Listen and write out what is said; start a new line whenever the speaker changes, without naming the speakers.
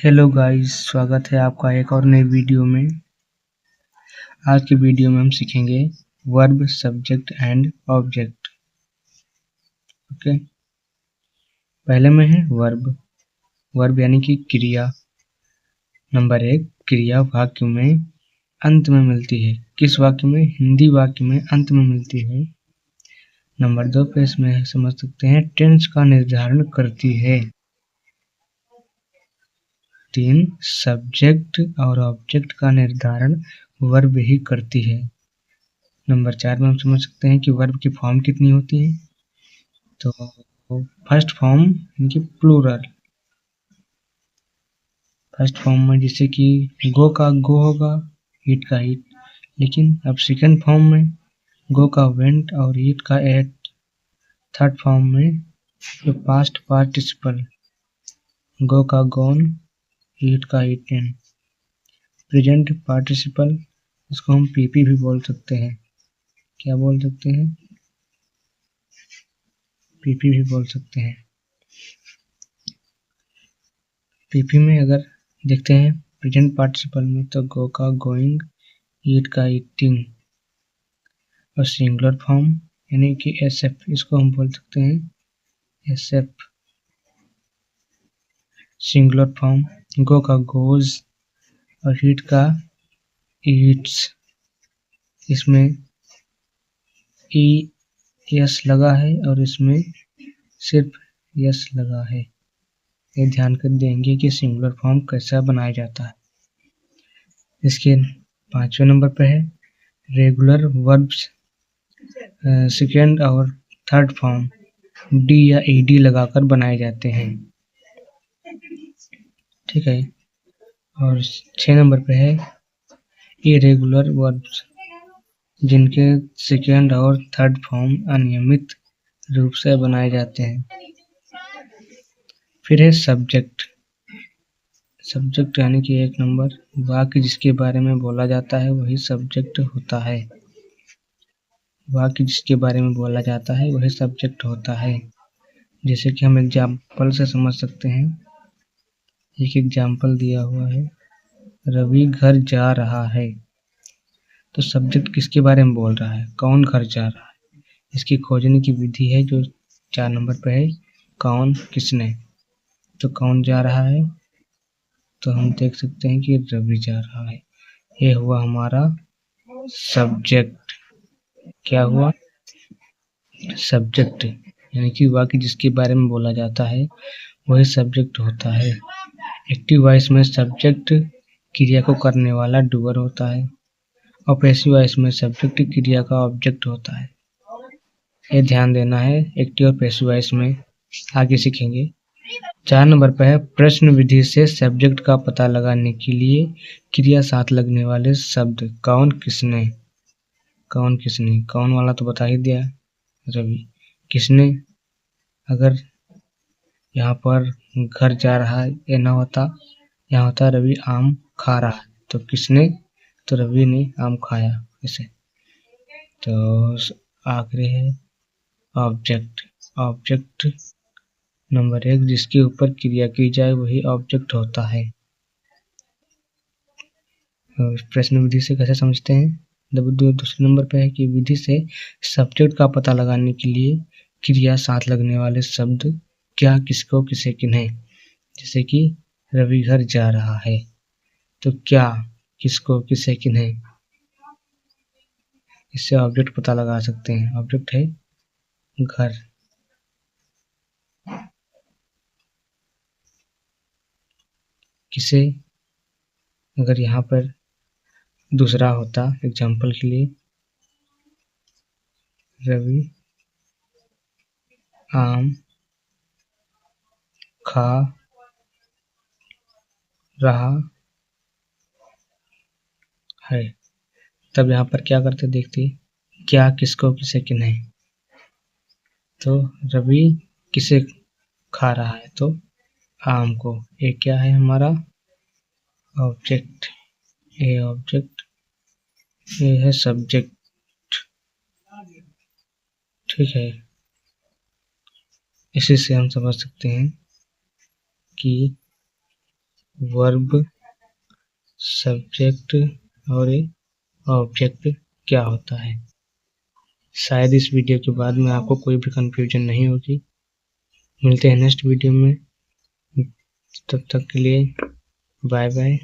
Hello guys, स्वागत है आपका एक और नई वीडियो में। आज की वीडियो में हम सीखेंगे verb, subject and object. Okay, पहले में है वर्ब। वर्ब यानी कि क्रिया। नंबर 1, क्रिया वाक्य में अंत में मिलती है। किस वाक्य में? हिंदी वाक्य में अंत में मिलती है। नंबर 2 पे इसमें समझ सकते हैं टेंस का निर्धारण करती है। 3, सब्जेक्ट और ऑब्जेक्ट का निर्धारण वर्ब ही करती है। नंबर 4 में हम समझ सकते हैं कि वर्ब की फॉर्म कितनी होती है। तो फर्स्ट फॉर्म यानी कि प्लूरल। फर्स्ट फॉर्म में जैसे कि गो का गो होगा, ईट का ईट। लेकिन अब सेकंड फॉर्म में गो का वेंट और ईट का एट। थर्ड फॉर्म में जो पास्ट पार्टिसिपल, गो का गोन, ईट का ईटन। प्रेजेंट पार्टिसिपल, इसको हम पीपी भी बोल सकते हैं। क्या बोल सकते हैं? पीपी भी बोल सकते हैं। पीपी में अगर देखते हैं प्रेजेंट पार्टिसिपल में तो गो का गोइंग, ईट का ईटिंग। और सिंगुलर फॉर्म यानी कि एसएफ, इसको हम बोल सकते हैं एसएफ। सिंगुलर फॉर्म गो का गोज और ईट का ईट्स। इसमें ई यस लगा है और इसमें सिर्फ यस लगा है। ये ध्यान कर देंगे कि सिंगुलर फॉर्म कैसा बनाया जाता है। इसके 5वें नंबर पे है रेगुलर वर्ब्स। सेकेंड और थर्ड फॉर्म डी या ईडी लगाकर बनाए जाते हैं। ठीक है। और 6 नंबर पे है इरेगुलर वर्ब्स, जिनके सेकेंड और थर्ड फॉर्म अनियमित रूप से बनाए जाते हैं। फिर है सब्जेक्ट। सब्जेक्ट यानी कि 1 नंबर, वाक्य जिसके बारे में बोला जाता है वही सब्जेक्ट होता है। वाक्य जिसके बारे में बोला जाता है वही सब्जेक्ट होता है। जैसे कि हम एग्जाम्पल से समझ सकते हैं। एक एग्जाम्पल दिया हुआ है, रवि घर जा रहा है। तो सब्जेक्ट किसके बारे में बोल रहा है? कौन घर जा रहा है? इसकी खोजने की विधि है जो 4 नंबर पे है, कौन किसने। तो कौन जा रहा है? तो हम देख सकते हैं कि रवि जा रहा है। ये हुआ हमारा सब्जेक्ट। क्या हुआ? सब्जेक्ट यानी कि वाक्य जिसके बारे में बोला जाता है वही सब्जेक्ट होता है। एक्टिव वॉइस में सब्जेक्ट क्रिया को करने वाला डूअर होता है और पैसिव वॉइस में सब्जेक्ट क्रिया का ऑब्जेक्ट होता है। ये ध्यान देना है एक्टिव और पैसिव वॉइस में, आगे सीखेंगे। 4 नंबर पर है प्रश्न विधि से सब्जेक्ट का पता लगाने के लिए क्रिया साथ लगने वाले शब्द कौन किसने। कौन किसने, कौन वाला तो बता ही दिया, रवि। किसने, अगर यहाँ पर घर जा रहा है ये ना होता, यहाँ होता रवि आम खा रहा है, तो किसने? तो रवि ने आम खाया। इसे तो आखिरी है ऑब्जेक्ट। ऑब्जेक्ट नंबर 1, जिसके ऊपर क्रिया की जाए वही ऑब्जेक्ट होता है। प्रश्न विधि से कैसे समझते हैं? दूसरे नंबर पे है कि विधि से सब्जेक्ट का पता लगाने के लिए क्रिया साथ लगने वाले शब्द क्या, किसको, किसे, किन्हें। जैसे कि रवि घर जा रहा है, तो क्या, किसको, किसे, किन्हें। इससे ऑब्जेक्ट पता लगा सकते हैं। ऑब्जेक्ट है घर। किसे, अगर यहाँ पर दूसरा होता, एग्जाम्पल के लिए रवि आम खा रहा है, तब यहाँ पर क्या करते देखते, क्या, किसको, किसे, किन्हें। तो रवि किसे खा रहा है? तो आम को। ये क्या है हमारा ऑब्जेक्ट। ये ऑब्जेक्ट, ये है सब्जेक्ट। ठीक है। इसी से हम समझ सकते हैं कि वर्ब, सब्जेक्ट और ऑब्जेक्ट क्या होता है। शायद इस वीडियो के बाद में आपको कोई भी कंफ्यूजन नहीं होगी। मिलते हैं नेक्स्ट वीडियो में, तब तक के लिए बाय बाय।